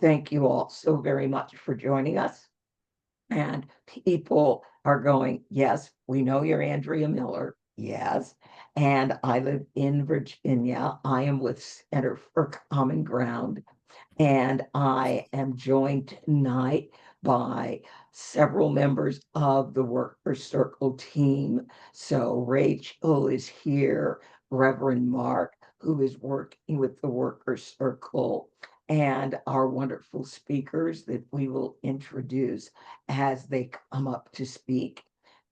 thank you all so very much for joining us. And people are going, yes, we know you're Andrea Miller. Yes. And I live in Virginia. I am with Center for Common Ground. And I am joined tonight by several members of the Worker Circle team. So Rachel is here, Reverend Mark, who is working with the Worker Circle, and our wonderful speakers that we will introduce as they come up to speak.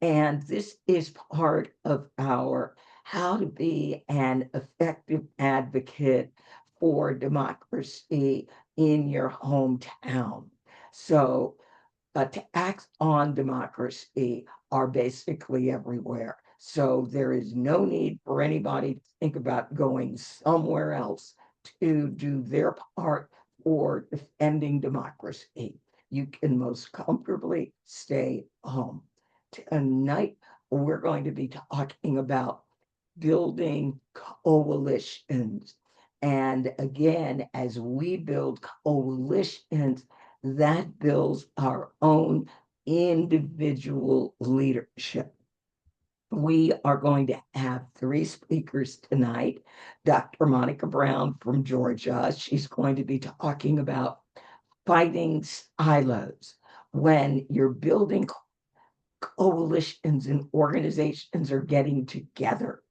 And this is part of our how to be an effective advocate for democracy in your hometown. So attacks on democracy are basically everywhere. So there is no need for anybody to think about going somewhere else to do their part for defending democracy. You can most comfortably stay home. Tonight, we're going to be talking about building coalitions. And again, as we build coalitions, that builds our own individual leadership. We are going to have three speakers tonight. Dr. Monica Brown from Georgia. She's going to be talking about fighting silos. When you're building coalitions and organizations are getting together,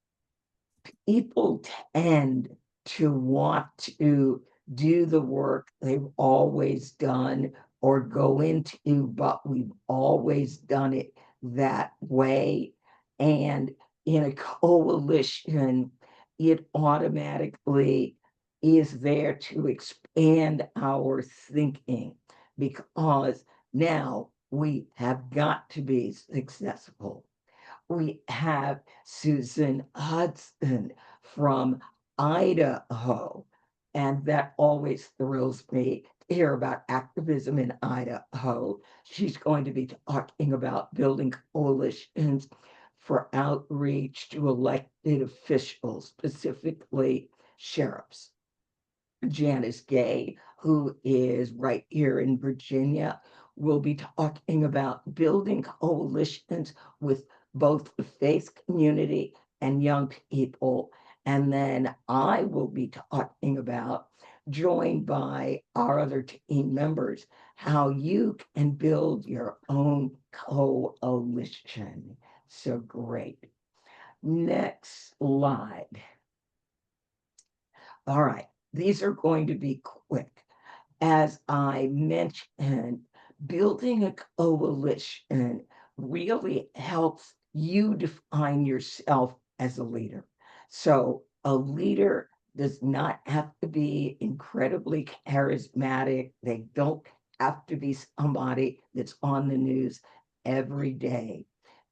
people tend to want to do the work they've always done or go into, but we've always done it that way. And in a coalition, it automatically is there to expand our thinking because now we have got to be successful. We have Susan Hudson from Idaho. And that always thrills me to hear about activism in Idaho. She's going to be talking about building coalitions for outreach to elected officials, specifically sheriffs. Janice Gay, who is right here in Virginia, will be talking about building coalitions with both the faith community and young people. And then I will be talking about, joined by our other team members, how you can build your own coalition. So great. Next slide. All right, these are going to be quick. As I mentioned, building a coalition really helps you define yourself as a leader. So a leader does not have to be incredibly charismatic. They don't have to be somebody that's on the news every day.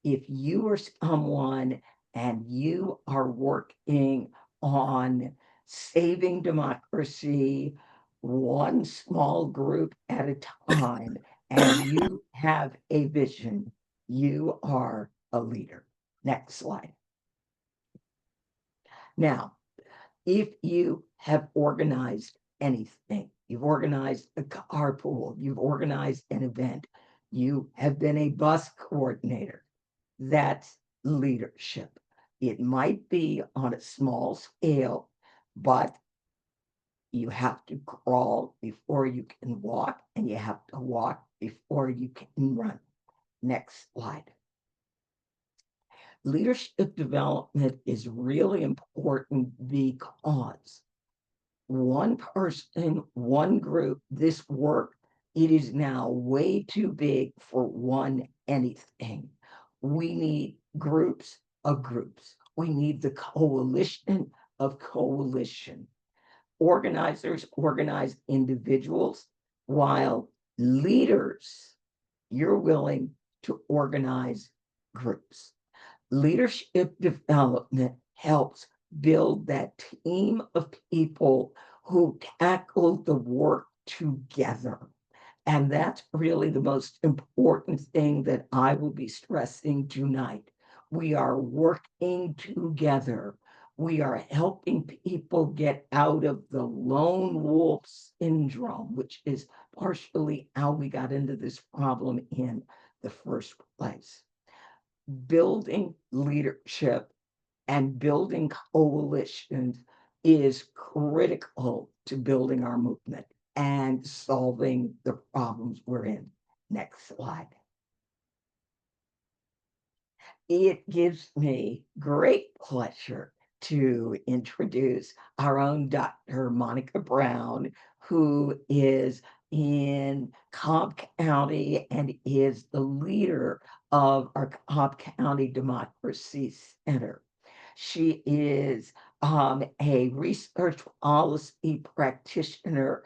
If you are someone and you are working on saving democracy one small group at a time, and you have a vision, you are a leader. Next slide. Now, if you have organized anything, you've organized a carpool, you've organized an event, you have been a bus coordinator, that's leadership. It might be on a small scale, but you have to crawl before you can walk, and you have to walk before you can run. Next slide. Leadership development is really important because one person, one group, this work, it is now way too big for one anything. We need groups of groups. We need the coalition of coalition. Organizers organize individuals, while leaders, you're willing to organize groups. Leadership development helps build that team of people who tackle the work together. And that's really the most important thing that I will be stressing tonight. We are working together. We are helping people get out of the lone wolf syndrome, which is partially how we got into this problem in the first place. Building leadership and building coalitions is critical to building our movement and solving the problems we're in. Next slide. It gives me great pleasure to introduce our own Dr. Monica Brown, who is in Cobb County and is the leader of our Cobb County Democracy Center. She is a research policy practitioner,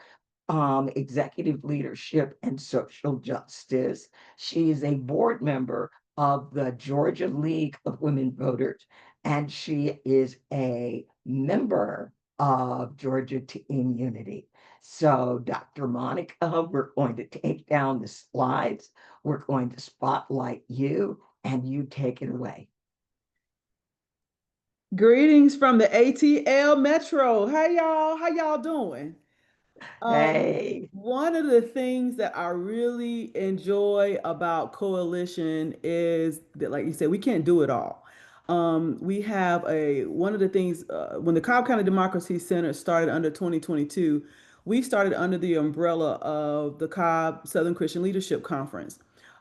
executive leadership, and social justice. She is a board member of the Georgia League of Women Voters, and she is a member of Georgia Team Unity. So, Dr. Monica, we're going to take down the slides. We're going to spotlight you, and you take it away. Greetings from the ATL Metro. Hey y'all, how y'all doing? Hey. One of the things that I really enjoy about Coalition is that, like you said, we can't do it all. We have one of the things when the Cobb County Democracy Center started under 2022, we started under the umbrella of the Cobb Southern Christian Leadership Conference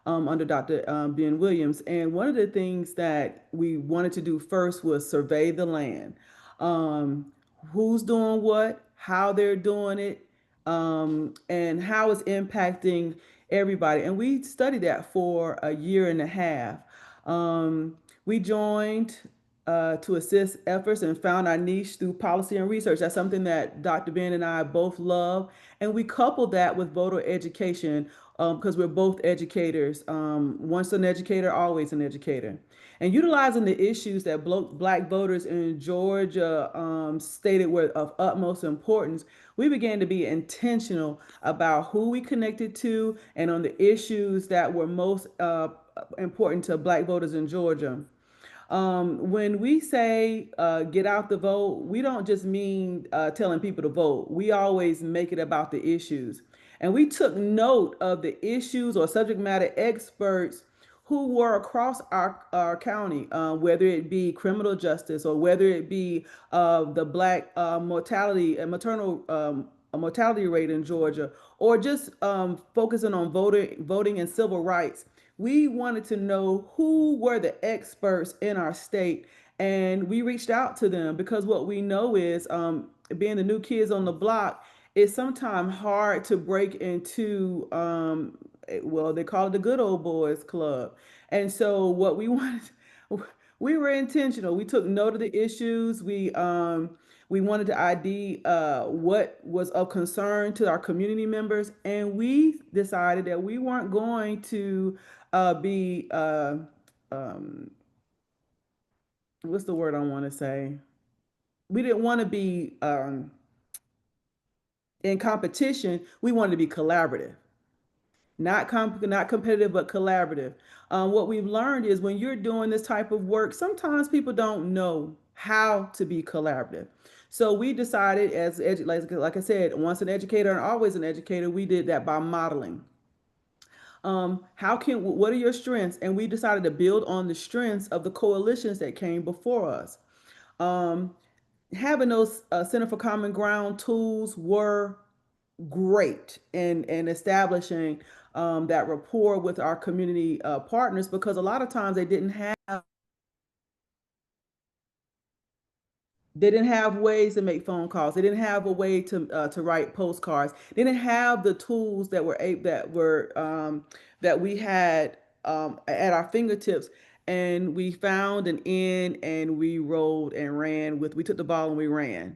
under Dr. Ben Williams. And one of the things that we wanted to do first was survey the land. Um, who's doing what, how they're doing it, and how it's impacting everybody. And we studied that for a year and a half. We joined to assist efforts and found our niche through policy and research. That's something that Dr. Ben and I both love. And we coupled that with voter education because we're both educators. Once an educator, always an educator. And utilizing the issues that Black voters in Georgia stated were of utmost importance, we began to be intentional about who we connected to and on the issues that were most important to Black voters in Georgia. When we say get out the vote, we don't just mean telling people to vote. We always make it about the issues. And we took note of the issues or subject matter experts who were across our county, whether it be criminal justice or whether it be the Black mortality and maternal mortality rate in Georgia, or just focusing on voting and civil rights. We wanted to know who were the experts in our state, and we reached out to them because what we know is being the new kids on the block, it's sometimes hard to break into well, they call it the good old boys club. And so what we wanted, we were intentional. We took note of the issues. We wanted to ID what was of concern to our community members, and we decided that we weren't going to be um, what's the word I want to say? We didn't want to be in competition. We wanted to be collaborative, not competitive, but collaborative. What we've learned is when you're doing this type of work, sometimes people don't know how to be collaborative. So we decided, like I said, once an educator and always an educator, we did that by modeling. What are your strengths? And we decided to build on the strengths of the coalitions that came before us. Um, Having those Center for Common Ground tools were great in establishing that rapport with our community partners, because a lot of times they didn't have ways to make phone calls. They didn't have a way to write postcards. They didn't have the tools that we had at our fingertips. And we found an end, and we rolled and ran with. We took the ball and we ran.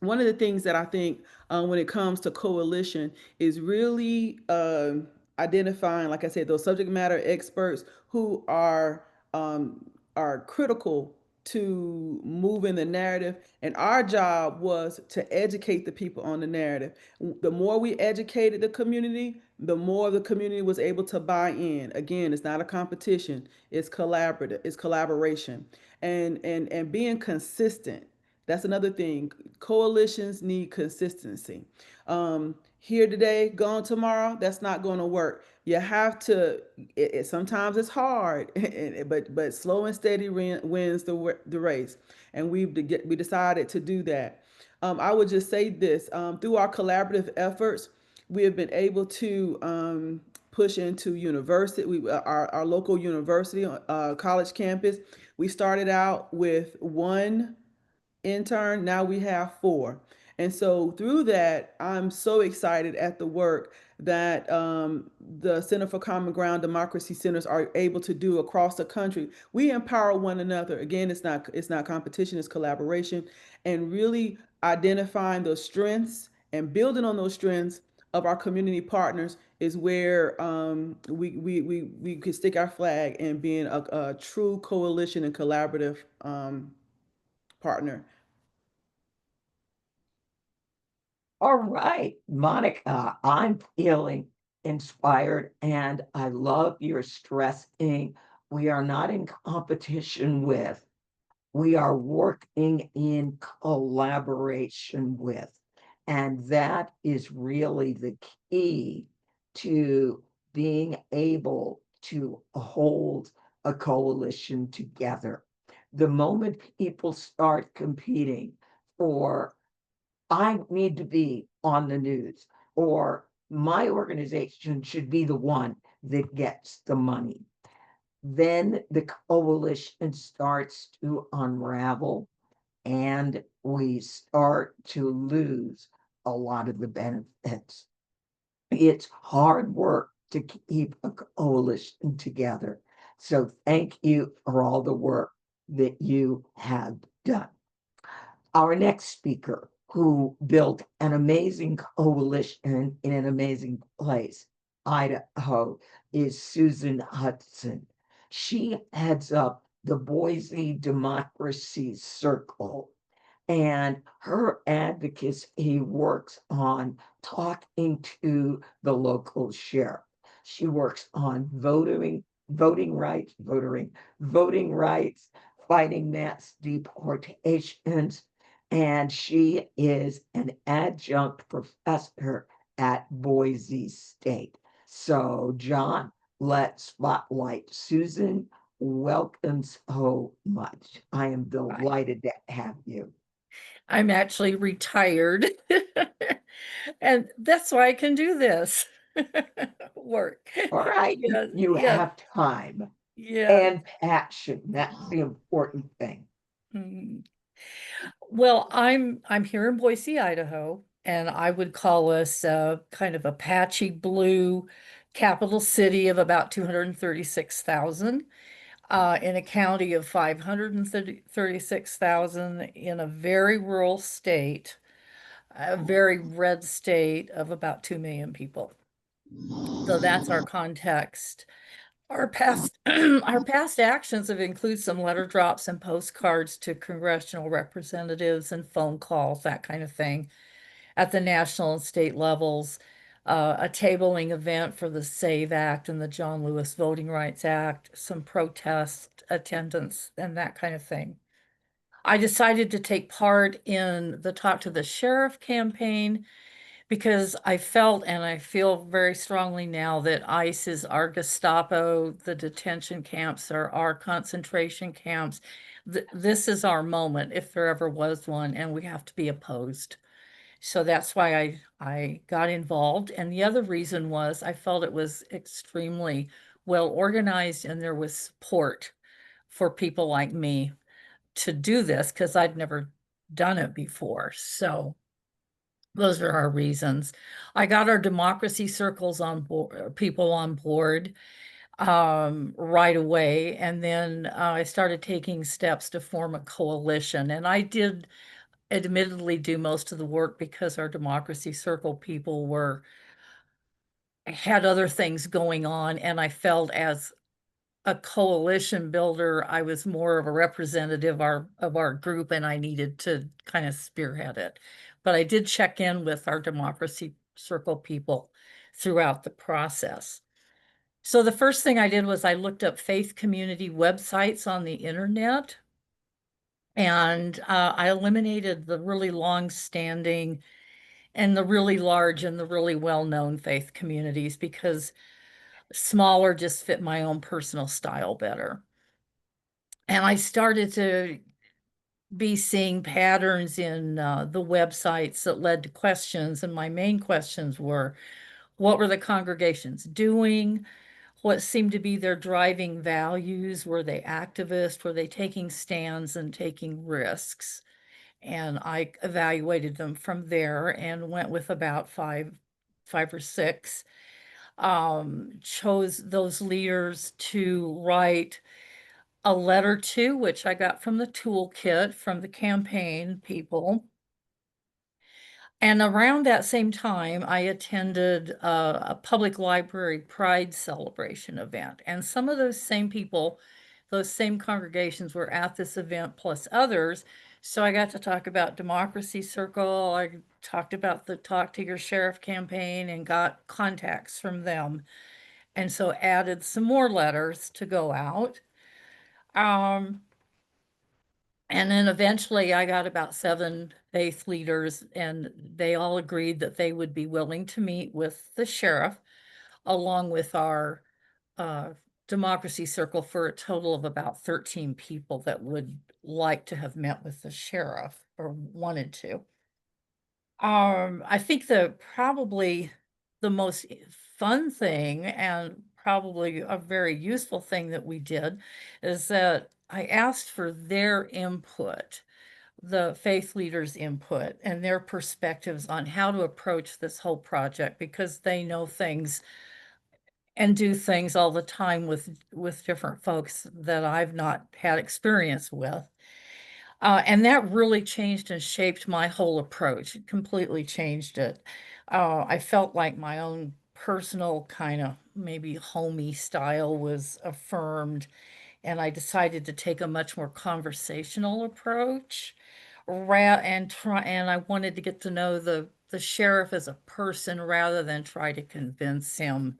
One of the things that I think when it comes to coalition is really identifying, like I said, those subject matter experts who are critical to moving the narrative. And our job was to educate the people on the narrative. The more we educated the community, the more the community was able to buy in. Again, it's not a competition, it's collaborative, it's collaboration. And being consistent. That's another thing. Coalitions need consistency. Here today, gone tomorrow, that's not going to work. You have to, sometimes it's hard, but slow and steady wins the race. And we decided to do that. I would just say this, through our collaborative efforts, we have been able to push into university, our local university, college campus. We started out with one intern. Now we have four. And so through that, I'm so excited at the work that the Center for Common Ground Democracy Centers are able to do across the country. We empower one another. Again, it's not competition, it's collaboration, and really identifying those strengths and building on those strengths of our community partners is where we could stick our flag and being a true coalition and collaborative partner. All right, Monica, I'm feeling inspired and I love your stressing. We are not in competition with, we are working in collaboration with. And that is really the key to being able to hold a coalition together. The moment people start competing for, I need to be on the news, or my organization should be the one that gets the money, then the coalition starts to unravel and we start to lose a lot of the benefits. It's hard work to keep a coalition together. So thank you for all the work that you have done. Our next speaker, who built an amazing coalition in an amazing place, Idaho, is Susan Hudson. She heads up the Boise Democracy Circle, and her advocacy works on talking to the local sheriff. She works on voting rights, fighting mass deportations, and she is an adjunct professor at Boise State. So, John, let's spotlight Susan. Welcome so much. I am delighted to have you. I'm actually retired. And that's why I can do this work. All right, Yeah, you yeah, have time yeah. and passion. That's the important thing. Mm. Well, I'm here in Boise, Idaho, and I would call us kind of a patchy blue capital city of about 236,000, in a county of 536,000, in a very rural state, a very red state of about 2 million people. So that's our context. Our past our past actions have included some letter drops and postcards to congressional representatives and phone calls, that kind of thing, at the national and state levels. A tabling event for the SAVE Act and the John Lewis Voting Rights Act, some protest attendance, and that kind of thing. I decided to take part in the Talk to the Sheriff campaign because I felt and I feel very strongly now that ICE is our Gestapo, the detention camps are our concentration camps. This is our moment, if there ever was one, and we have to be opposed. So that's why I got involved. And the other reason was I felt it was extremely well organized and there was support for people like me to do this because I'd never done it before. So those are our reasons. I got our democracy circles on board, people on board right away. And then I started taking steps to form a coalition. And I did admittedly do most of the work because our democracy circle people had other things going on. And I felt as a coalition builder, I was more of a representative of our group and I needed to kind of spearhead it. But I did check in with our democracy Circle people throughout the process. So the first thing I did was I looked up faith community websites on the internet, and I eliminated the really long-standing and the really large and the really well-known faith communities because smaller just fit my own personal style better. And I started to be seeing patterns in the websites that led to questions. And my main questions were, what were the congregations doing? What seemed to be their driving values? Were they activist? Were they taking stands and taking risks? And I evaluated them from there and went with about five or six. Chose those leaders to write a letter to, which I got from the toolkit from the campaign people. And around that same time, I attended a public library pride celebration event. And some of those same people, those same congregations were at this event plus others. So I got to talk about Democracy Circle. I talked about the Talk to Your Sheriff campaign and got contacts from them. And so added some more letters to go out. And then eventually I got about 7 faith leaders, and they all agreed that they would be willing to meet with the sheriff along with our Democracy Circle for a total of about 13 people that would like to have met with the sheriff or wanted to. I think probably the most fun thing and probably a very useful thing that we did is that I asked for their input, the faith leaders' input and their perspectives on how to approach this whole project, because they know things and do things all the time with different folks that I've not had experience with. And that really changed and shaped my whole approach. It completely changed it. I felt like my own personal kind of maybe homey style was affirmed, and I decided to take a much more conversational approach. And I wanted to get to know the sheriff as a person rather than try to convince him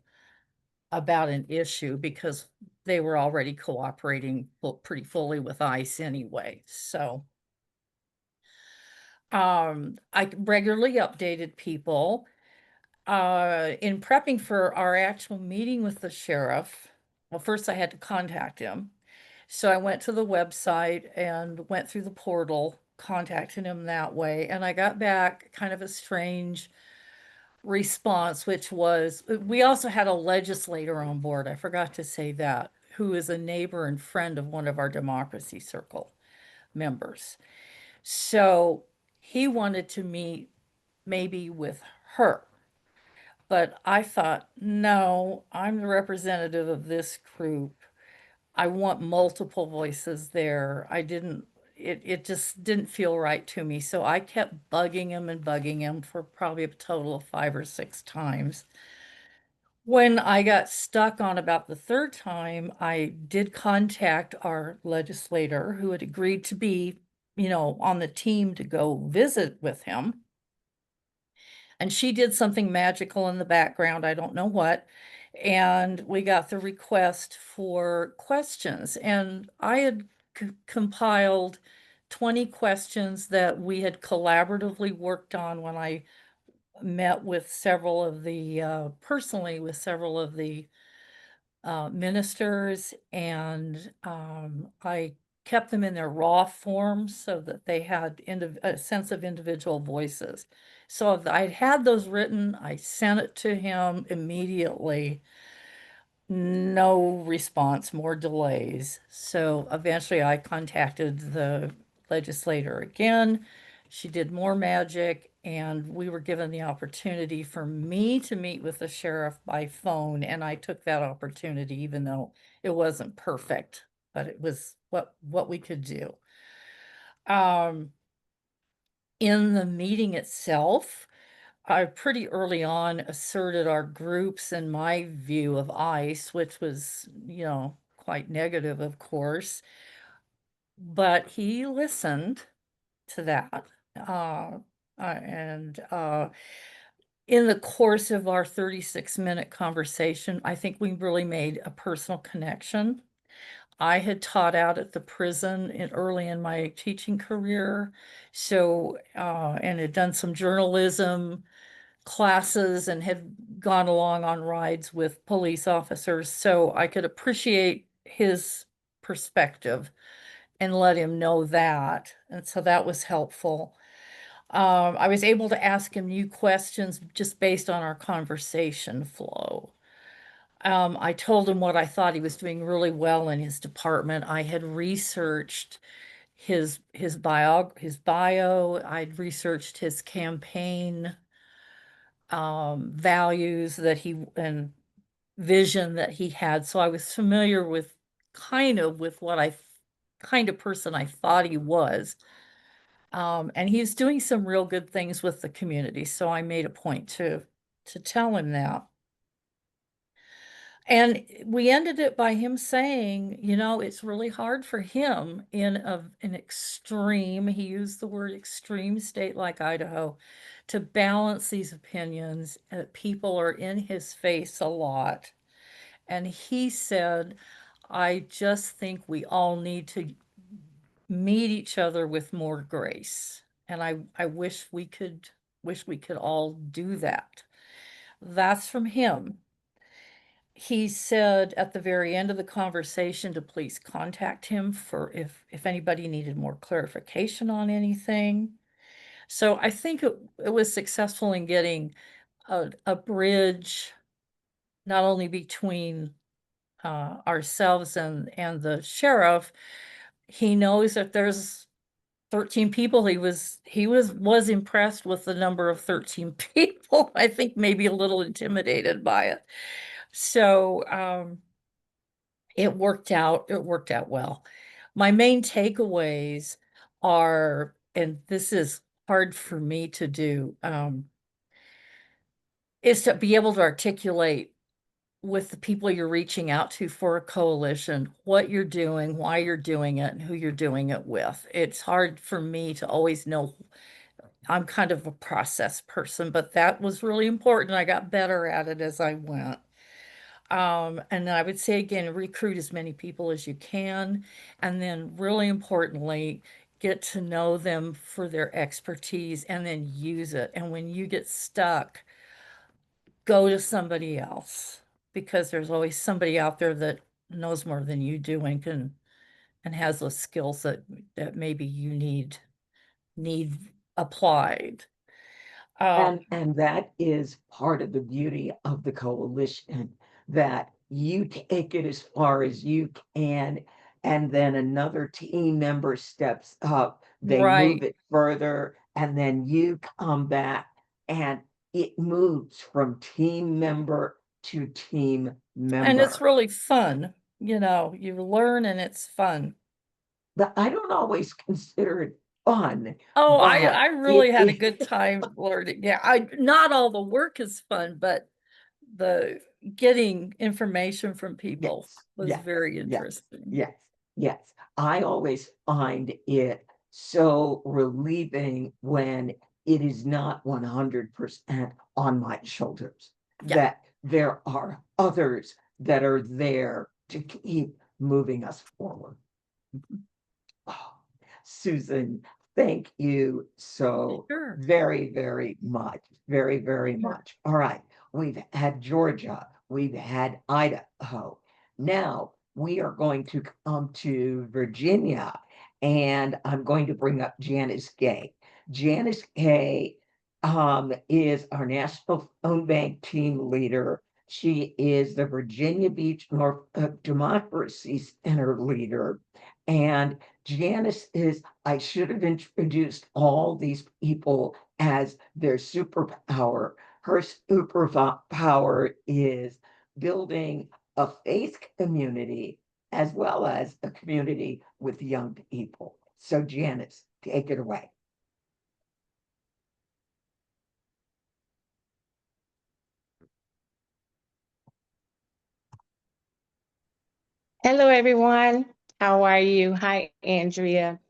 about an issue, because they were already cooperating pretty fully with ICE anyway. So I regularly updated people. In prepping for our actual meeting with the sheriff, well, first I had to contact him. So I went to the website and went through the portal, contacting him that way. And I got back kind of a strange response, which was, we also had a legislator on board. I forgot to say that, who is a neighbor and friend of one of our Democracy Circle members. So he wanted to meet maybe with her. But I thought, no, I'm the representative of this group. I want multiple voices there. It just didn't feel right to me. So I kept bugging him and bugging him for probably a total of 5 or 6 times. When I got stuck on about the 3rd time, I did contact our legislator who had agreed to be, on the team to go visit with him. And she did something magical in the background, I don't know what. And we got the request for questions. And I had compiled 20 questions that we had collaboratively worked on when I met with several of the, personally with several of the ministers. And I kept them in their raw form so that they had a sense of individual voices. So I had those written, I sent it to him immediately. No response, more delays. So eventually I contacted the legislator again. She did more magic, and we were given the opportunity for me to meet with the sheriff by phone, and I took that opportunity, even though it wasn't perfect, but it was what we could do. In the meeting itself, I pretty early on asserted our groups and my view of ICE, which was, quite negative, of course. But he listened to that. And in the course of our 36-minute conversation, I think we really made a personal connection. I had taught out at the prison early in my teaching career, so and had done some journalism classes and had gone along on rides with police officers, so I could appreciate his perspective and let him know that, and so that was helpful. I was able to ask him new questions just based on our conversation flow. I told him what I thought he was doing really well in his department. I had researched his bio. I'd researched his campaign values that he and vision that he had. So I was familiar with with what kind of person I thought he was. And he's doing some real good things with the community. So I made a point to tell him that. And we ended it by him saying, it's really hard for him in an extreme, he used the word extreme state like Idaho, to balance these opinions. People are in his face a lot. And he said, I just think we all need to meet each other with more grace. And I wish we could all do that. That's from him. He said at the very end of the conversation to please contact him for if anybody needed more clarification on anything. So I think it was successful in getting a bridge not only between ourselves and the sheriff. He knows that there's 13 people. He was impressed with the number of 13 people. I think maybe a little intimidated by it. So it worked out well. My main takeaways are, and this is hard for me to do, is to be able to articulate with the people you're reaching out to for a coalition, what you're doing, why you're doing it, and who you're doing it with. It's hard for me to always know. I'm kind of a process person, but that was really important. I got better at it as I went. And I would say again, recruit as many people as you can. And then really importantly, get to know them for their expertise and then use it. And when you get stuck, go to somebody else, because there's always somebody out there that knows more than you do and has those skills that maybe you need applied. And that is part of the beauty of the coalition, that you take it as far as you can, and then another team member steps up, they move Right. it further, and then you come back, and it moves from team member to team And it's member. really fun. You learn and it's fun. But I don't always consider it fun, Oh, I but I it really had a is. good time learning. Yeah, not all the work is fun, but the getting information from people Yes, was yes, very yes, interesting. yes, yes. I always find it so relieving when it is not 100% on my shoulders, Yeah, that there are others that are there to keep moving us forward. Oh, Susan, thank you so sure. very, very much. Very, very Sure. much. All right. We've had Georgia. We've had Idaho. Now we are going to come to Virginia, and I'm going to bring up Janice Gay. Janice Gay is our National Phone Bank team leader. She is the Virginia Beach North Democracy Center leader. And Janice is, I should have introduced all these people as their superpower. Her superpower is building a faith community as well as a community with young people. So, Janice, take it away. Hello, everyone. How are you? Hi, Andrea.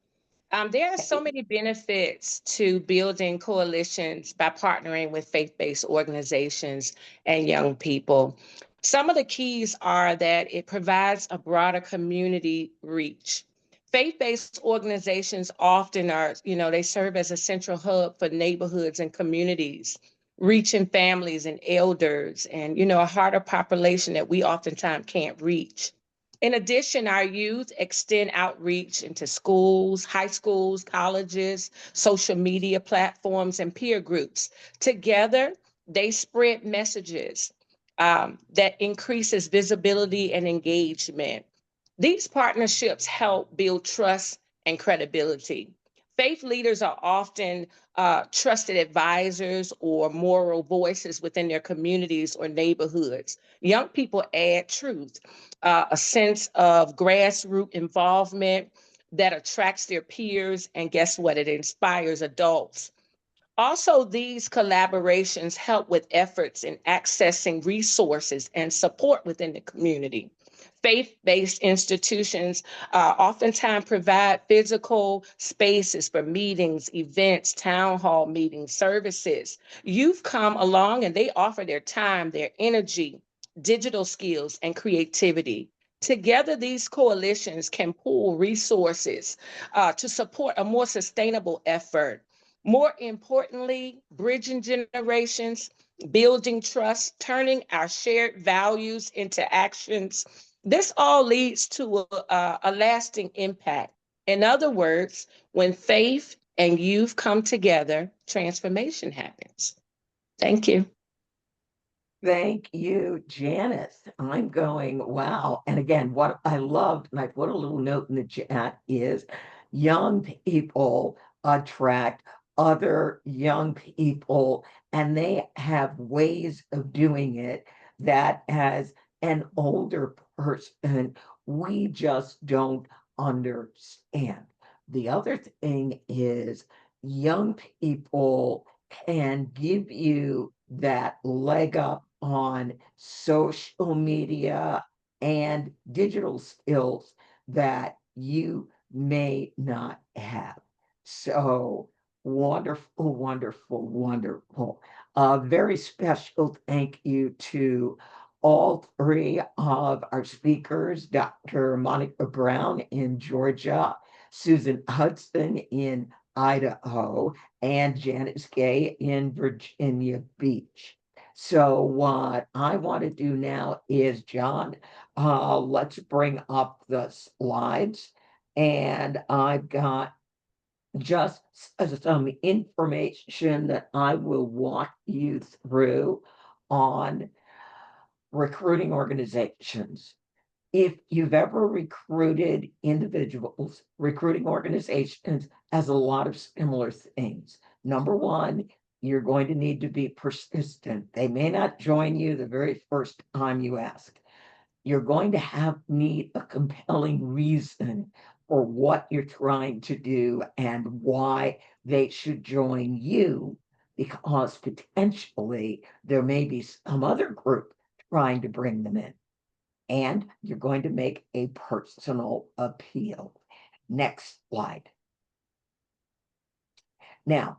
There are so many benefits to building coalitions by partnering with faith-based organizations and young people. Some of the keys are that it provides a broader community reach. Faith-based organizations often are, they serve as a central hub for neighborhoods and communities, reaching families and elders and, a harder population that we oftentimes can't reach. In addition, our youth extend outreach into schools, high schools, colleges, social media platforms, and peer groups. Together, they spread messages that increases visibility and engagement. These partnerships help build trust and credibility. Faith leaders are often trusted advisors or moral voices within their communities or neighborhoods. Young people add truth, a sense of grassroots involvement that attracts their peers, and guess what? It inspires adults. Also, these collaborations help with efforts in accessing resources and support within the community. Faith-based institutions oftentimes provide physical spaces for meetings, events, town hall meetings, services. Youth come along and they offer their time, their energy, digital skills, and creativity. Together, these coalitions can pool resources to support a more sustainable effort. More importantly, bridging generations, building trust, turning our shared values into actions. This all leads to a lasting impact. In other words, when faith and youth come together, transformation happens. Thank you. Thank you, Janice. I'm going, wow. And again, what I loved, and I put a little note in the chat, is young people attract other young people, and they have ways of doing it that as an older person, we just don't understand. The other thing is young people can give you that leg up on social media and digital skills that you may not have. So wonderful, wonderful, wonderful. A very special thank you to all three of our speakers, Dr. Monica Brown in Georgia, Susan Hudson in Idaho, and Janice Gay in Virginia Beach. So what I want to do now is, John, let's bring up the slides. And I've got just some information that I will walk you through on recruiting organizations. If you've ever recruited individuals, recruiting organizations has a lot of similar things. Number one, you're going to need to be persistent. They may not join you the very first time you ask. You're going to need a compelling reason for what you're trying to do and why they should join you, because potentially there may be some other group trying to bring them in. And you're going to make a personal appeal. Next slide. Now,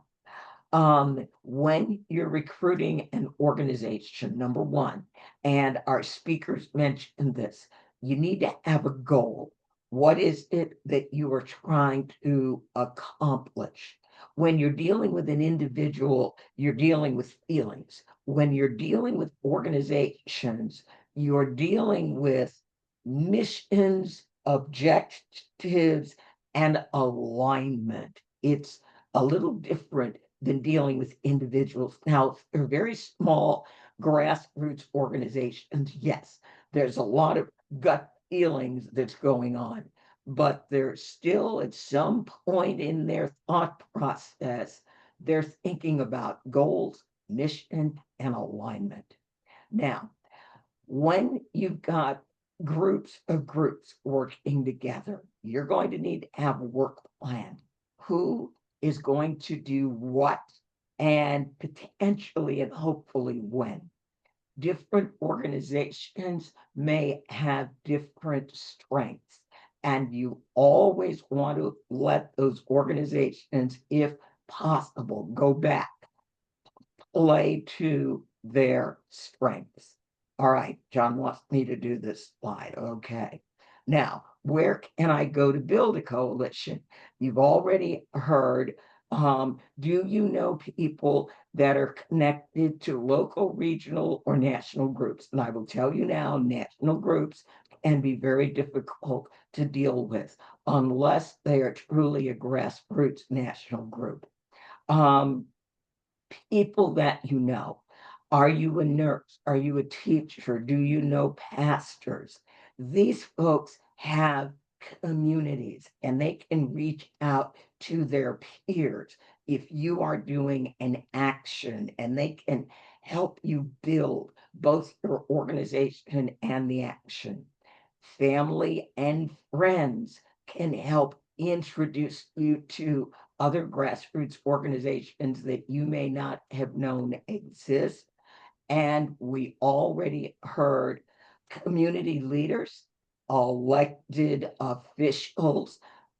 when you're recruiting an organization, number one, and our speakers mentioned this, you need to have a goal. What is it that you are trying to accomplish? When you're dealing with an individual, you're dealing with feelings. When you're dealing with organizations, you're dealing with missions, objectives, and alignment. It's a little different than dealing with individuals. Now, they're very small grassroots organizations. Yes, there's a lot of gut feelings that's going on, but they're still at some point in their thought process, they're thinking about goals, mission, and alignment. Now, when you've got groups of groups working together, you're going to need to have a work plan. Who is going to do what, and potentially and hopefully when. Different organizations may have different strengths, And you always want to let those organizations, if possible, go back, play to their strengths. All right, John wants me to do this slide. Okay. Now, where can I go to build a coalition? You've already heard. Do you know people that are connected to local, regional, or national groups? And I will tell you now, national groups can be very difficult to deal with unless they are truly a grassroots national group. People that you know. Are you a nurse? Are you a teacher? Do you know pastors? These folks have communities and they can reach out to their peers if you are doing an action, and they can help you build both your organization and the action. Family and friends can help introduce you to other grassroots organizations that you may not have known exist. And we already heard community leaders, elected officials,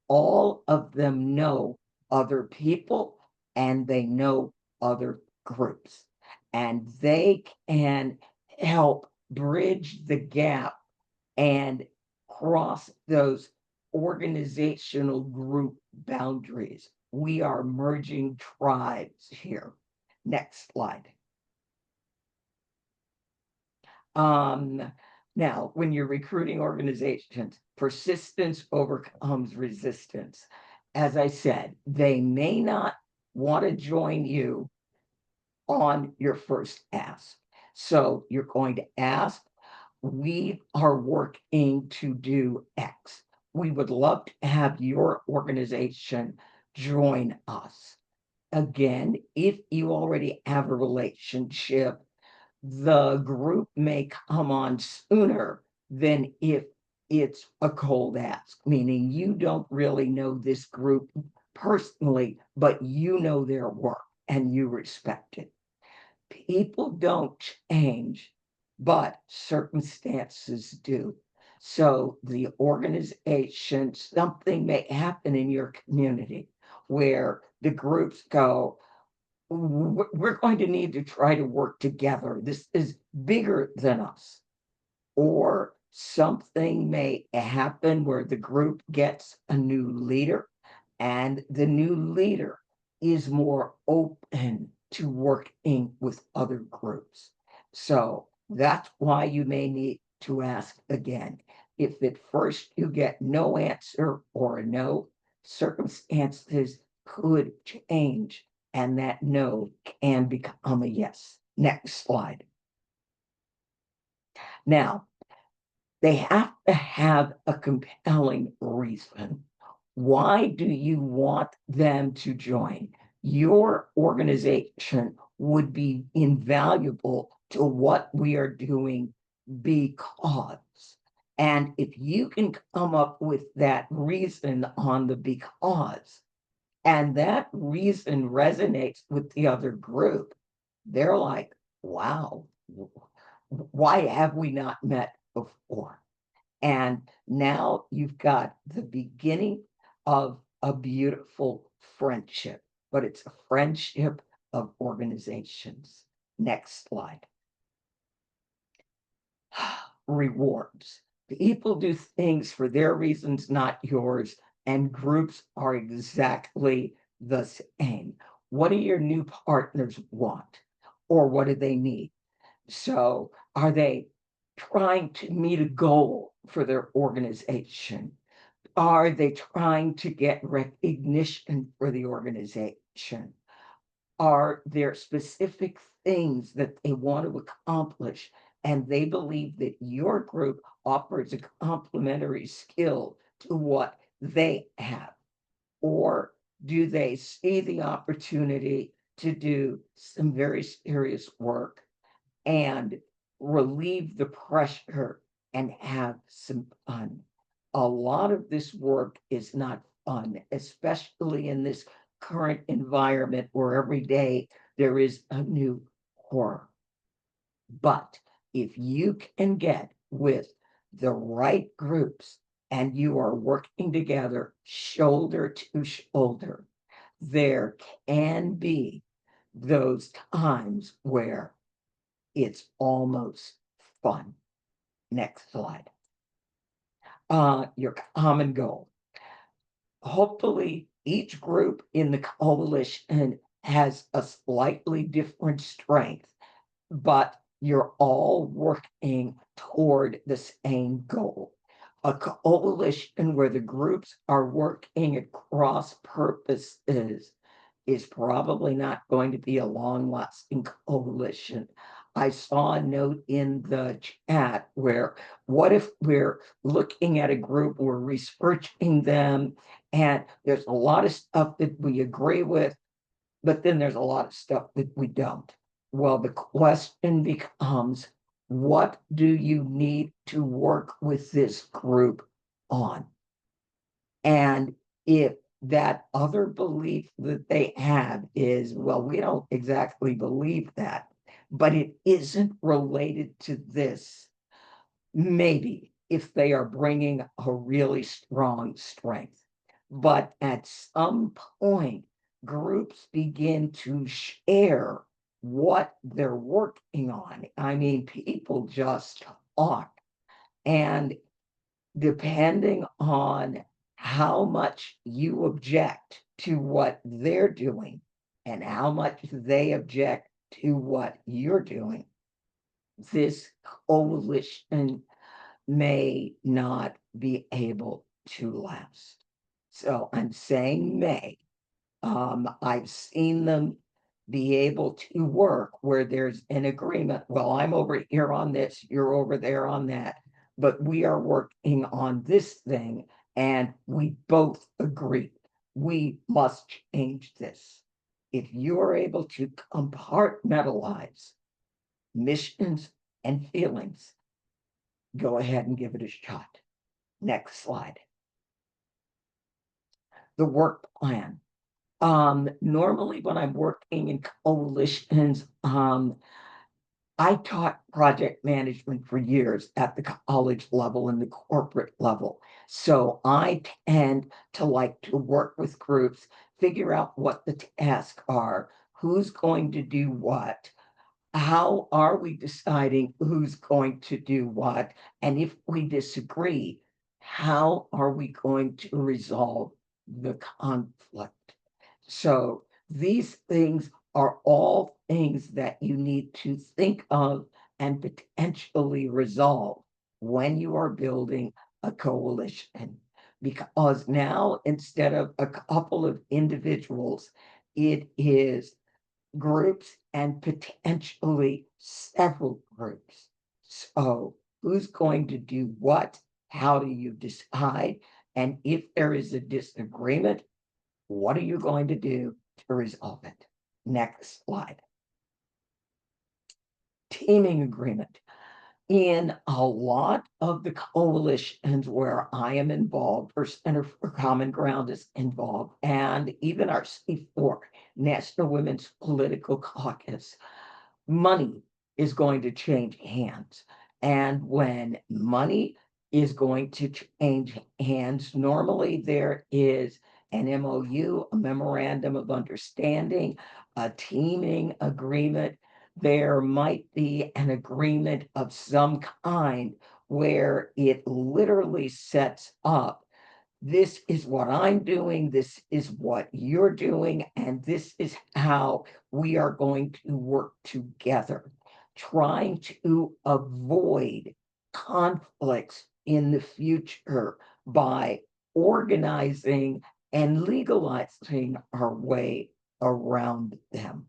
all of them know other people and they know other groups. And they can help bridge the gap and cross those organizational group boundaries. We are merging tribes here. Next slide. Now, when you're recruiting organizations, persistence overcomes resistance. As I said, they may not want to join you on your first ask. So you're going to ask, we are working to do X. We would love to have your organization join us. Again, if you already have a relationship, the group may come on sooner than if it's a cold ask, meaning you don't really know this group personally, but you know their work and you respect it. People don't change, but circumstances do. So the organization, something may happen in your community where the groups go, we're going to need to try to work together. This is bigger than us. Or something may happen where the group gets a new leader and the new leader is more open to working with other groups. So that's why you may need to ask again. If at first you get no answer or a no, circumstances could change and that no can become a yes. Next slide. Now, they have to have a compelling reason. Why do you want them to join? Your organization would be invaluable to what we are doing because. And if you can come up with that reason on the because, and that reason resonates with the other group, they're like, wow, why have we not met before? And now you've got the beginning of a beautiful friendship, but it's a friendship of organizations. Next slide. Rewards. People do things for their reasons, not yours, and groups are exactly the same. What do your new partners want? Or what do they need? So are they trying to meet a goal for their organization? Are they trying to get recognition for the organization? Are there specific things that they want to accomplish? And they believe that your group offers a complementary skill to what they have. Or do they see the opportunity to do some very serious work and relieve the pressure and have some fun? A lot of this work is not fun, especially in this current environment where every day there is a new horror. But if you can get with the right groups and you are working together shoulder to shoulder, there can be those times where it's almost fun. Next slide. Your common goal. Hopefully, each group in the coalition has a slightly different strength, but you're all working toward the same goal. A coalition where the groups are working across purposes is probably not going to be a long-lasting coalition. I saw a note in the chat where, what if we're looking at a group, we're researching them, and there's a lot of stuff that we agree with, but then there's a lot of stuff that we don't. Well, the question becomes, what do you need to work with this group on? And if that other belief that they have is, well, we don't exactly believe that, but it isn't related to this, maybe if they are bringing a really strong strength. But at some point, groups begin to share what they're working on. I mean, people just talk. And depending on how much you object to what they're doing and how much they object to what you're doing, this coalition may not be able to last. So I'm saying may. I've seen them be able to work where there's an agreement. Well, I'm over here on this, you're over there on that, but we are working on this thing and we both agree we must change this. If you are able to compartmentalize missions and feelings, go ahead and give it a shot. Next slide. The work plan. Normally when I'm working in coalitions, I taught project management for years at the college level and the corporate level. So I tend to like to work with groups, figure out what the tasks are, who's going to do what, how are we deciding who's going to do what, and if we disagree, how are we going to resolve the conflict? So these things are all things that you need to think of and potentially resolve when you are building a coalition. Because now, instead of a couple of individuals, it is groups and potentially several groups. So who's going to do what? How do you decide? And if there is a disagreement, what are you going to do to resolve it? Next slide. Teaming agreement. In a lot of the coalitions where I am involved, or Center for Common Ground is involved, and even our C4, National Women's Political Caucus, money is going to change hands. And when money is going to change hands, normally there is an MOU, a memorandum of understanding, a teaming agreement. There might be an agreement of some kind where it literally sets up, this is what I'm doing, this is what you're doing, and this is how we are going to work together, trying to avoid conflicts in the future by organizing and legalizing our way around them.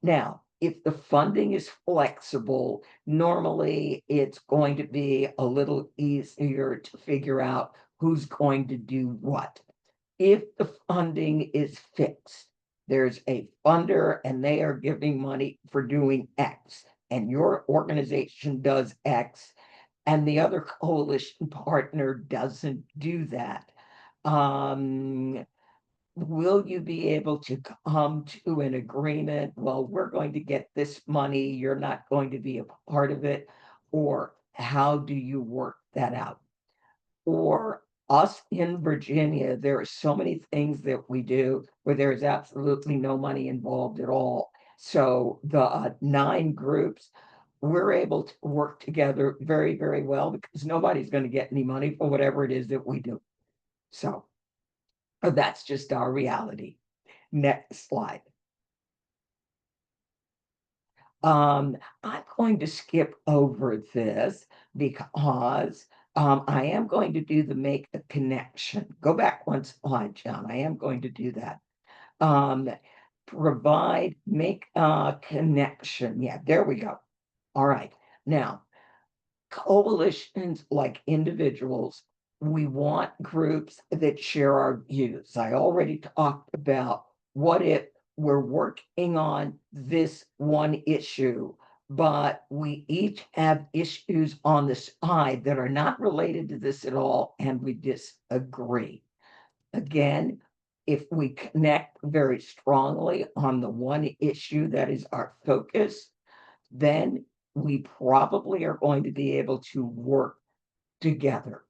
Now, if the funding is flexible, normally it's going to be a little easier to figure out who's going to do what. If the funding is fixed, there's a funder and they are giving money for doing X, and your organization does X, and the other coalition partner doesn't do that. Will you be able to come to an agreement? Well, we're going to get this money, you're not going to be a part of it, or how do you work that out? Or Us in Virginia, there are so many things that we do where there is absolutely no money involved at all. So the 9 groups, we're able to work together very, very well because nobody's going to get any money for whatever it is that we do. So that's just our reality. Next slide. I'm going to skip over this because I am going to do the make a connection. Go back one slide, John. I am going to do that. Make a connection. Yeah, there we go. All right. Now, coalitions like individuals, we want groups that share our views. I already talked about what if we're working on this one issue, but we each have issues on the side that are not related to this at all, and we disagree. Again, if we connect very strongly on the one issue that is our focus, then we probably are going to be able to work together.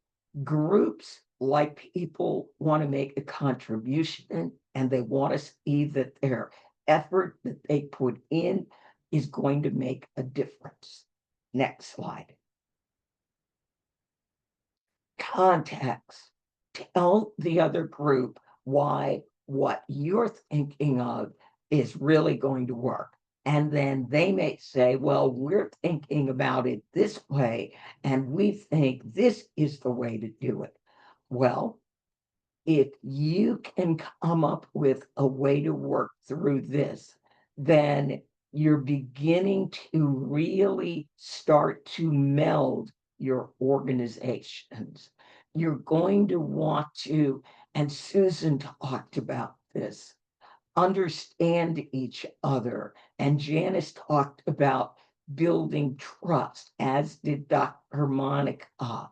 Groups like people want to make a contribution and they want to see that their effort that they put in is going to make a difference. Next slide. Context. Tell the other group why what you're thinking of is really going to work. And then they may say, well, we're thinking about it this way, and we think this is the way to do it. Well, if you can come up with a way to work through this, then you're beginning to really start to meld your organizations. You're going to want to, and Susan talked about this, understand each other. And Janice talked about building trust, as did Dr. Monica.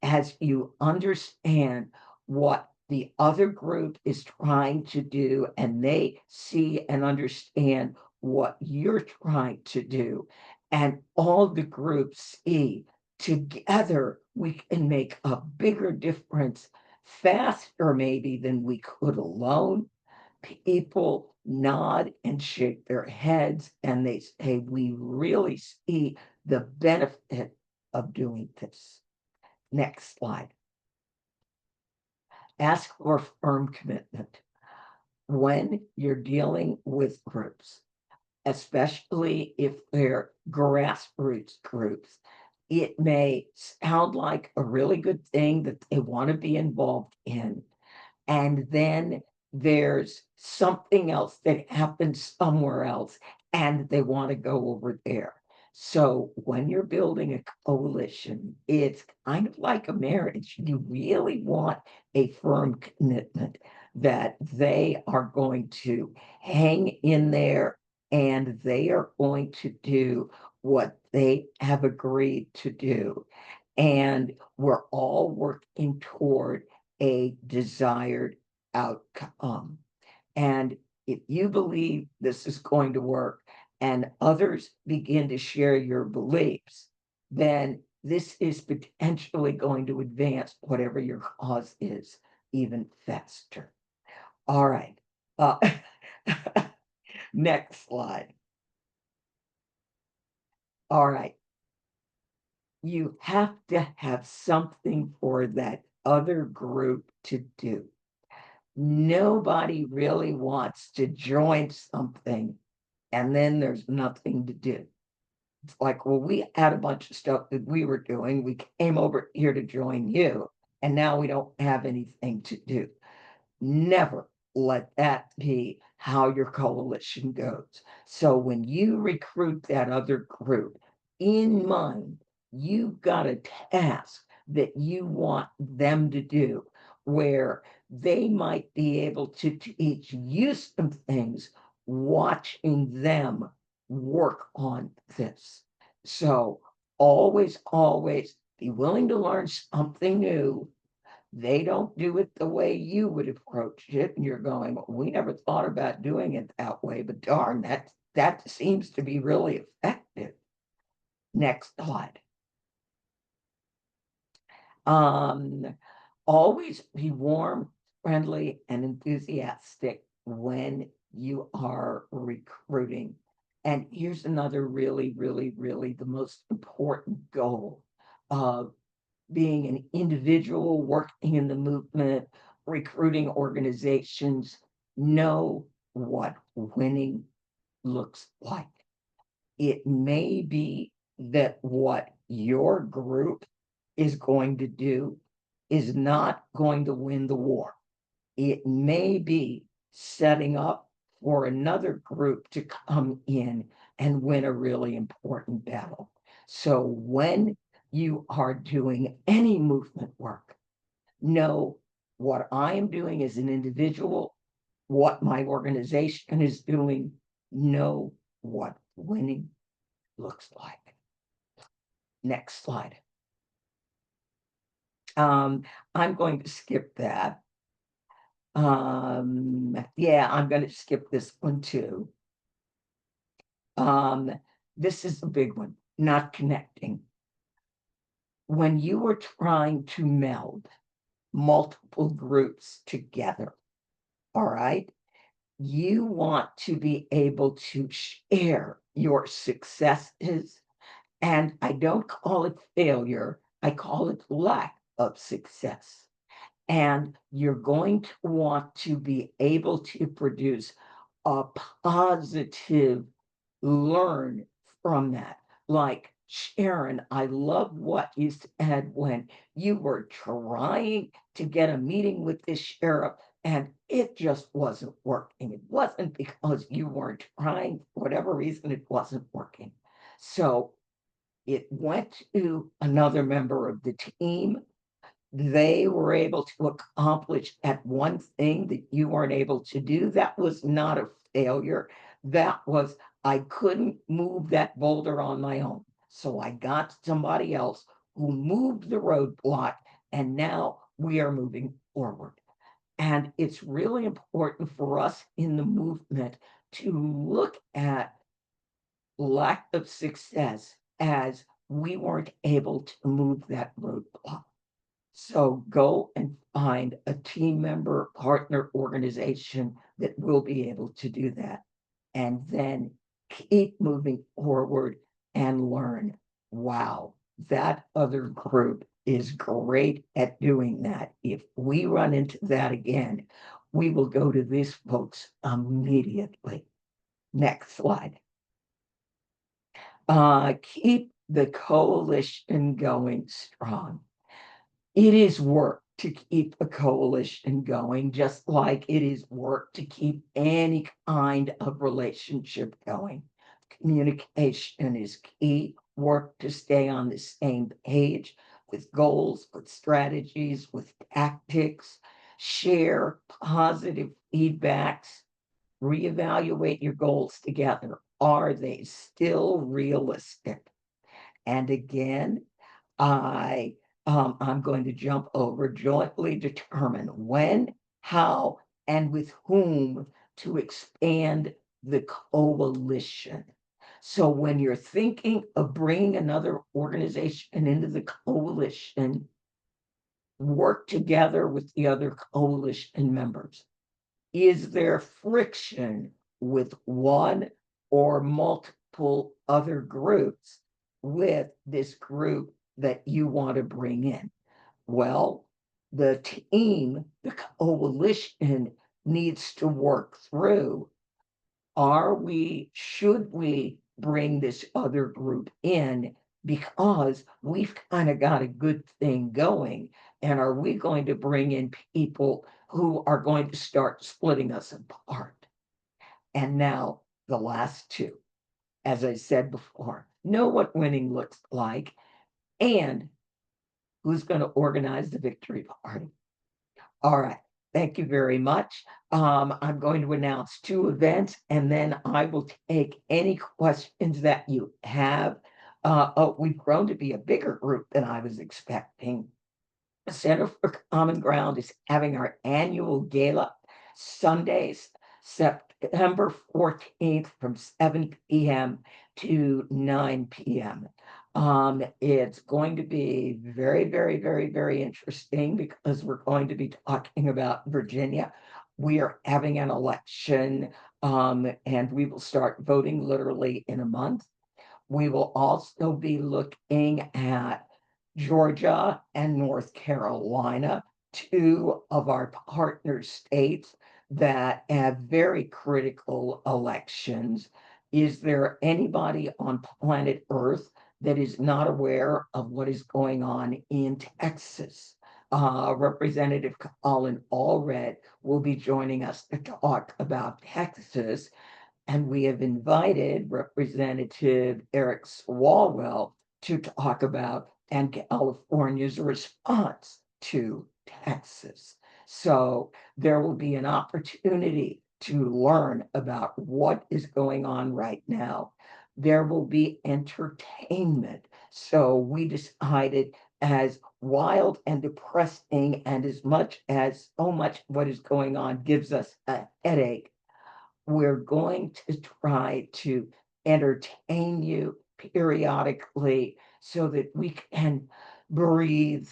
As you understand what the other group is trying to do, and they see and understand what you're trying to do, and all the groups see, together we can make a bigger difference faster maybe than we could alone. People nod and shake their heads and they say, we really see the benefit of doing this. Next slide. Ask for firm commitment. When you're dealing with groups, especially if they're grassroots groups, it may sound like a really good thing that they want to be involved in. And then there's something else that happens somewhere else and they want to go over there. So when you're building a coalition, it's kind of like a marriage. You really want a firm commitment that they are going to hang in there and they are going to do what they have agreed to do. And we're all working toward a desired outcome. And if you believe this is going to work and others begin to share your beliefs, then this is potentially going to advance whatever your cause is even faster. All right. Next slide. All right. You have to have something for that other group to do. Nobody really wants to join something and then there's nothing to do. It's like, well, we had a bunch of stuff that we were doing. We came over here to join you, and now we don't have anything to do. Never let that be how your coalition goes. So when you recruit that other group, in mind, you've got a task that you want them to do where they might be able to teach you some things watching them work on this. So always, always be willing to learn something new. They don't do it the way you would approach it, and you're going, well, we never thought about doing it that way, but darn, that seems to be really effective. Next slide. Always be warm, friendly, and enthusiastic when you are recruiting. And here's another really, really, really the most important goal of being an individual working in the movement, recruiting organizations. Know what winning looks like. It may be that what your group is going to do is not going to win the war. It may be setting up for another group to come in and win a really important battle. So when you are doing any movement work, know what I am doing as an individual, what my organization is doing, know what winning looks like. Next slide. I'm going to skip that. Yeah, I'm going to skip this one too. This is a big one, not connecting. When you are trying to meld multiple groups together, all right, you want to be able to share your successes. And I don't call it failure, I call it lack of success. And you're going to want to be able to produce a positive learn from that. Like Sharon, I love what you said when you were trying to get a meeting with this sheriff and it just wasn't working. It wasn't because you weren't trying, for whatever reason, it wasn't working. So it went to another member of the team. They were able to accomplish at one thing that you weren't able to do. That was not a failure. That was, I couldn't move that boulder on my own. So I got somebody else who moved the roadblock, and now we are moving forward. And it's really important for us in the movement to look at lack of success as we weren't able to move that roadblock. So go and find a team member, partner organization that will be able to do that. And then keep moving forward and learn. Wow, that other group is great at doing that. If we run into that again, we will go to these folks immediately. Next slide. Keep the coalition going strong. It is work to keep a coalition going, just like it is work to keep any kind of relationship going. Communication is key. Work to stay on the same page with goals, with strategies, with tactics. Share positive feedbacks. Reevaluate your goals together. Are they still realistic? And again, I'm going to jump over jointly determine when, how, and with whom to expand the coalition. So when you're thinking of bringing another organization into the coalition, work together with the other coalition members. Is there friction with one or multiple other groups with this group that you want to bring in? Well, the team, the coalition needs to work through, should we bring this other group in because we've kind of got a good thing going? And are we going to bring in people who are going to start splitting us apart? And now the last two, as I said before, know what winning looks like and who's going to organize the victory party. All right. Thank you very much. I'm going to announce two events and then I will take any questions that you have. We've grown to be a bigger group than I was expecting. The Center for Common Ground is having our annual gala Sundays, September 14th from 7 p.m. to 9 p.m. It's going to be very, very, very, very interesting because we're going to be talking about Virginia. We are having an election, and we will start voting literally in a month. We will also be looking at Georgia and North Carolina, two of our partner states that have very critical elections. Is there anybody on planet Earth that is not aware of what is going on in Texas? Representative Colin Allred will be joining us to talk about Texas, and we have invited Representative Eric Swalwell to talk about and California's response to Texas. So there will be an opportunity to learn about what is going on right now. There will be entertainment. So we decided, as wild and depressing and as much as so much what is going on gives us a headache, we're going to try to entertain you periodically so that we can breathe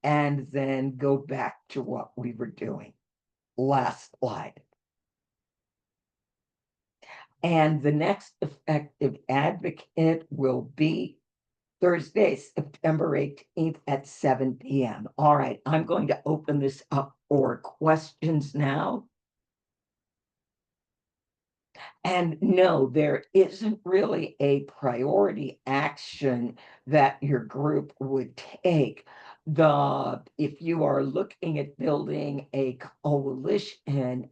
and then go back to what we were doing. Last slide. And the next effective advocate will be Thursday, September 18th at 7 p.m. All right, I'm going to open this up for questions now. And no, there isn't really a priority action that your group would take. If you are looking at building a coalition,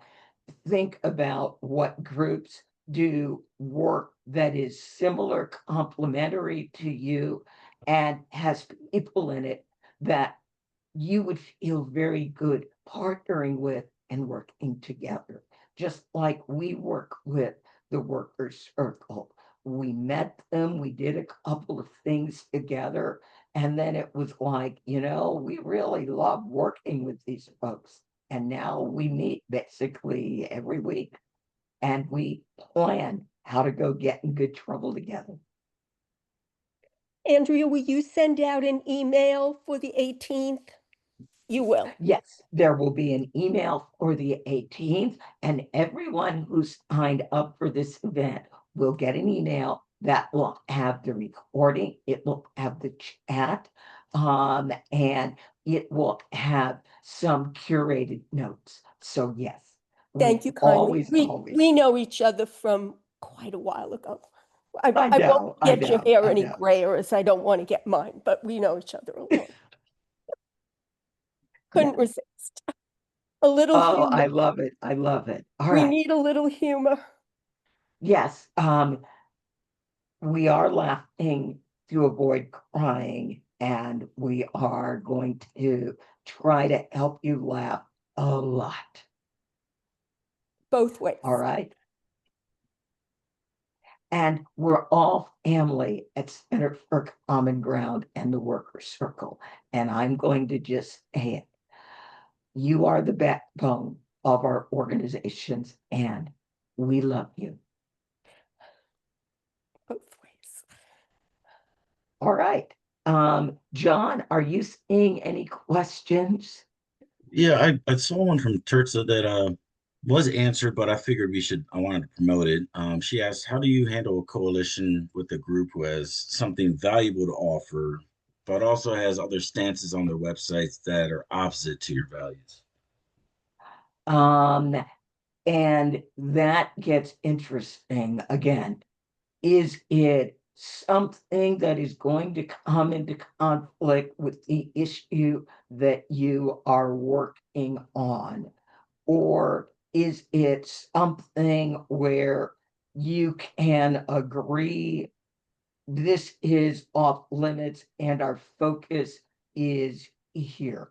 think about what groups do work that is similar, complementary to you, and has people in it that you would feel very good partnering with and working together. Just like we work with the Workers Circle. We met them, we did a couple of things together, and then it was like, we really love working with these folks. And now we meet basically every week and we plan how to go get in good trouble together. Andrea, will you send out an email for the 18th? You will. Yes, there will be an email for the 18th, and everyone who's signed up for this event will get an email that will have the recording, it will have the chat, and it will have some curated notes. So yes. Thank you kindly. Always. We know each other from quite a while ago. I know, won't get your hair any know. grayer, as I don't want to get mine, but we know each other a long. Couldn't resist. A little Oh, humor. I love it. I love it. All We right. need a little humor. Yes, we are laughing to avoid crying, and we are going to try to help you laugh a lot. Both ways. All right. And we're all family at Center for Common Ground and the Workers Circle. And I'm going to just say it. You are the backbone of our organizations, and we love you. Both ways. All right. John, are you seeing any questions? Yeah, I saw one from Terza that was answered, but I figured I wanted to promote it. She asked, how do you handle a coalition with a group who has something valuable to offer, but also has other stances on their websites that are opposite to your values? And that gets interesting again. Is it something that is going to come into conflict with the issue that you are working on? Or is it something where you can agree this is off limits and our focus is here?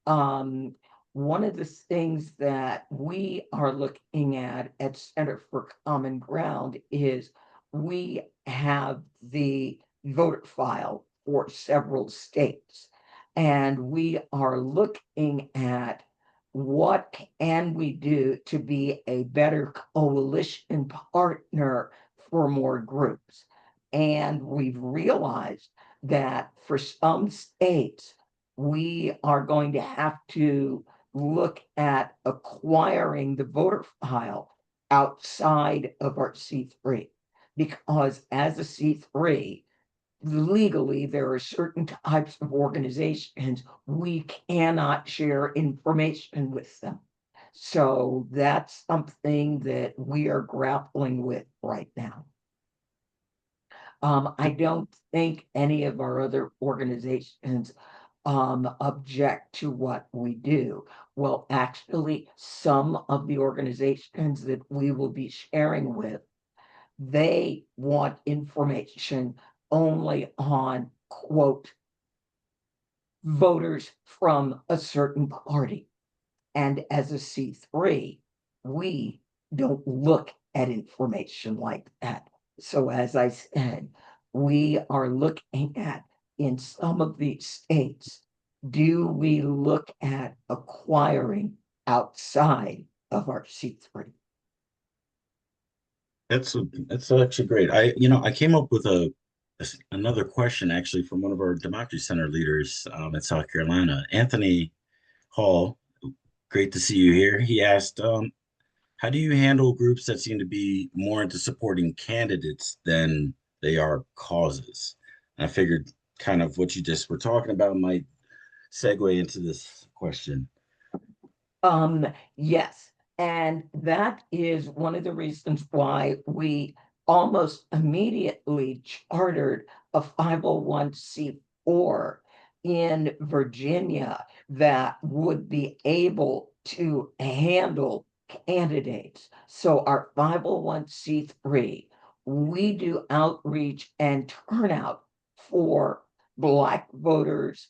One of the things that we are looking at Center for Common Ground is we have the voter file for several states, and we are looking at what can we do to be a better coalition partner for more groups. And we've realized that for some states, we are going to have to look at acquiring the voter file outside of our C3. Because as a C3, legally, there are certain types of organizations we cannot share information with them. So that's something that we are grappling with right now. I don't think any of our other organizations object to what we do. Well, actually, some of the organizations that we will be sharing with, they want information only on, quote, voters from a certain party. And as a C3, we don't look at information like that. So as I said, we are looking at, in some of these states, do we look at acquiring outside of our C3? That's actually great. I came up with another question actually from one of our Democracy Center leaders in South Carolina, Anthony Hall. Great to see you here. He asked, how do you handle groups that seem to be more into supporting candidates than they are causes? And I figured kind of what you just were talking about might segue into this question. Yes, and that is one of the reasons why we almost immediately chartered a 501c4 in Virginia that would be able to handle candidates. So our 501c3, we do outreach and turnout for Black voters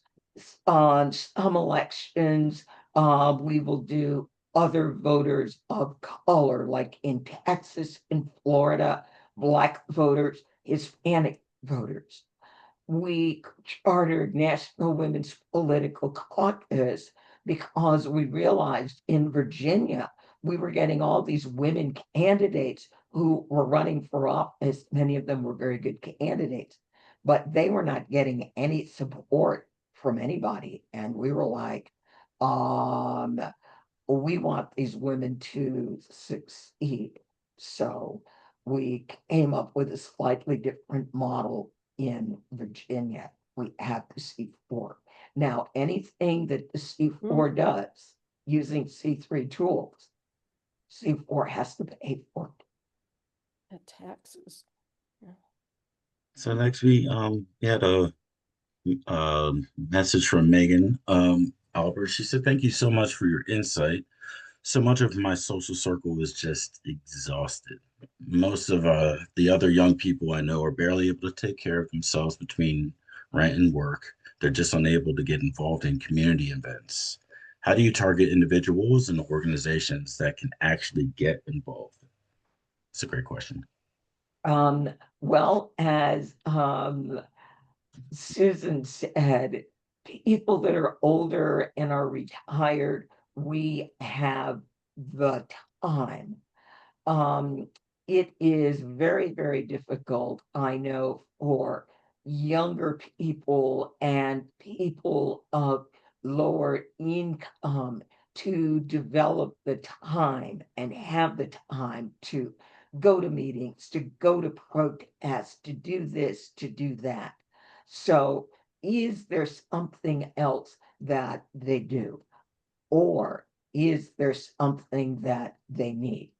on some elections. We will do other voters of color, like in Texas and Florida, Black voters, Hispanic voters. We chartered National Women's Political Caucus because we realized in Virginia, we were getting all these women candidates who were running for office. Many of them were very good candidates, but they were not getting any support from anybody. And we were like, we want these women to succeed. So we came up with a slightly different model in Virginia. We have the C4. Now, anything that the C4 does using C3 tools, C4 has to pay for it. At taxes. So next we had a message from Megan Albert. She said, "Thank you so much for your insight. So much of my social circle is just exhausted. Most of the other young people I know are barely able to take care of themselves between rent and work. They're just unable to get involved in community events. How do you target individuals and organizations that can actually get involved?" It's a great question. Well, as Susan said, people that are older and are retired, we have the time. It is very, very difficult, I know, for younger people and people of lower income to develop the time and have the time to go to meetings, to go to protests, to do this, to do that. So is there something else that they do? Or is there something that they need?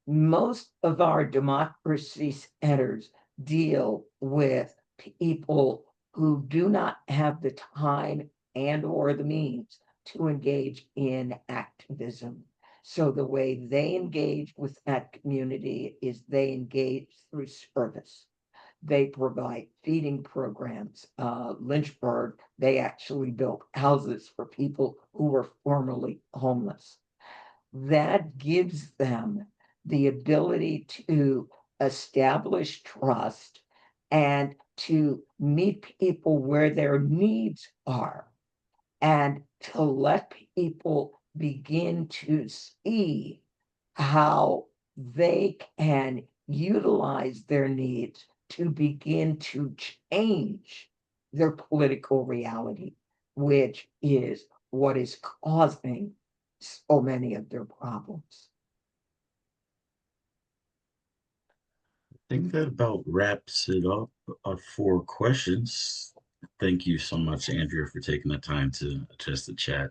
Most of our democracy centers deal with people who do not have the time and or the means to engage in activism. So the way they engage with that community is they engage through service. They provide feeding programs. Lynchburg, they actually built houses for people who were formerly homeless. That gives them the ability to establish trust and to meet people where their needs are, and to let people begin to see how they can utilize their needs to begin to change their political reality, which is what is causing so many of their problems. I think that about wraps it up for questions. Thank you so much, Andrea, for taking the time to address the chat.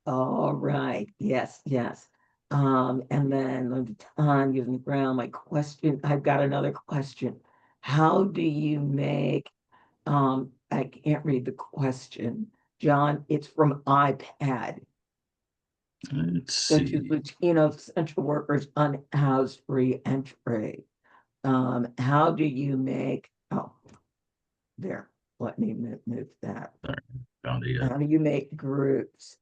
All right, yes, yes. And then on the time, using the ground, my question, I've got another question. How do you make, I can't read the question, John, it's from iPad. Let's Such as see. Latino essential workers unhoused reentry. How do you make, oh, there, let me move that. Found it. How do you make groups,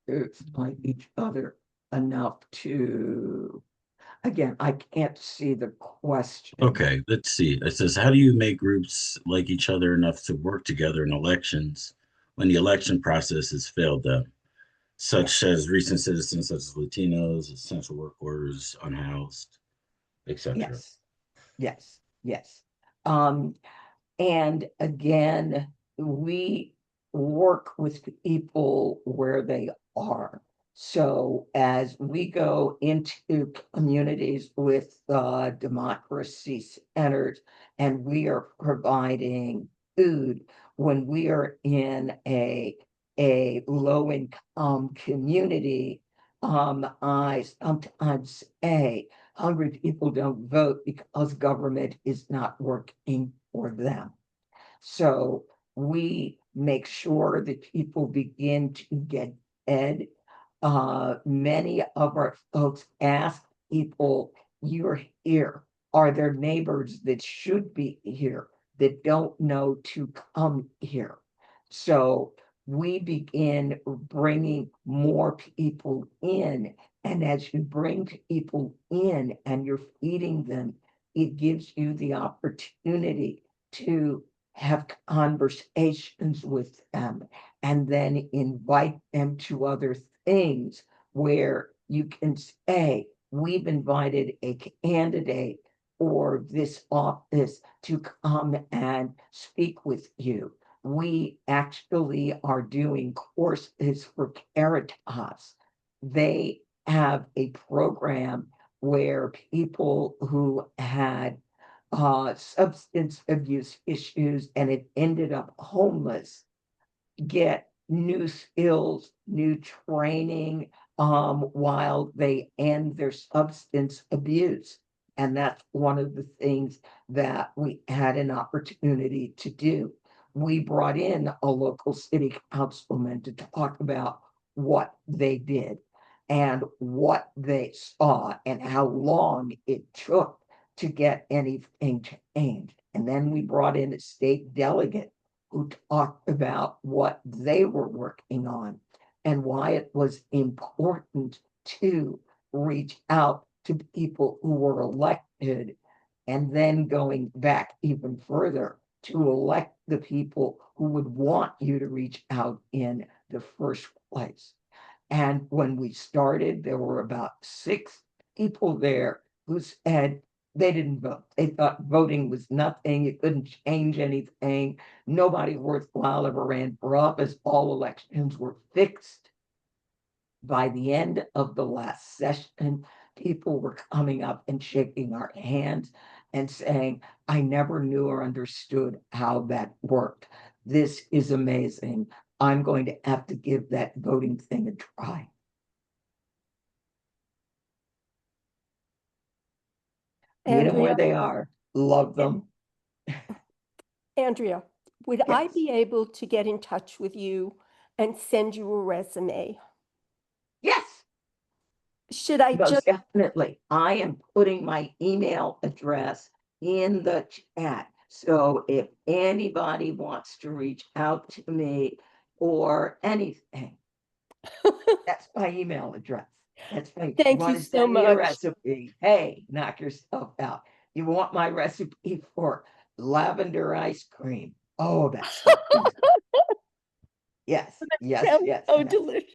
groups like each other enough to, again, I can't see the question. Okay, let's see. It says, how do you make groups like each other enough to work together in elections when the election process has failed them, such as recent citizens such as Latinos, essential workers, unhoused, etc. Yes, yes, yes. And again, we work with people where they are. So as we go into communities with democracy centers and we are providing food, when we are in a low income community, I sometimes say hungry people don't vote because government is not working for them. So we make sure that people begin to get fed. Many of our folks ask people, you're here. Are there neighbors that should be here that don't know to come here? So we begin bringing more people in. And as you bring people in and you're feeding them, it gives you the opportunity to have conversations with them and then invite them to other things where you can say, we've invited a candidate for this office to come and speak with you. We actually are doing courses for Caritas. They have a program where people who had substance abuse issues and it ended up homeless get new skills, new training while they end their substance abuse. And that's one of the things that we had an opportunity to do. We brought in a local city councilman to talk about what they did and what they saw and how long it took to get anything changed. And then we brought in a state delegate who talked about what they were working on and why it was important to reach out to people who were elected, and then going back even further to elect the people who would want you to reach out in the first place. And when we started, there were about 6 people there who said they didn't vote. They thought voting was nothing. It couldn't change anything. Nobody worthwhile ever ran for office. All elections were fixed. By the end of the last session, people were coming up and shaking our hands and saying, I never knew or understood how that worked. This is amazing. I'm going to have to give that voting thing a try. Meet them where Andrea, they are. Love them. Andrea, would I Yes. be able to get in touch with you and send you a resume? Yes, Should I most just, definitely. I am putting my email address in the chat. So if anybody wants to reach out to me or anything, that's my email address. That's my, Thank want you to so send me a much. recipe. Hey, knock yourself out. You want my recipe for lavender ice cream? Oh, that's so easy. Yes, yes, Sounds yes, so yes. delicious.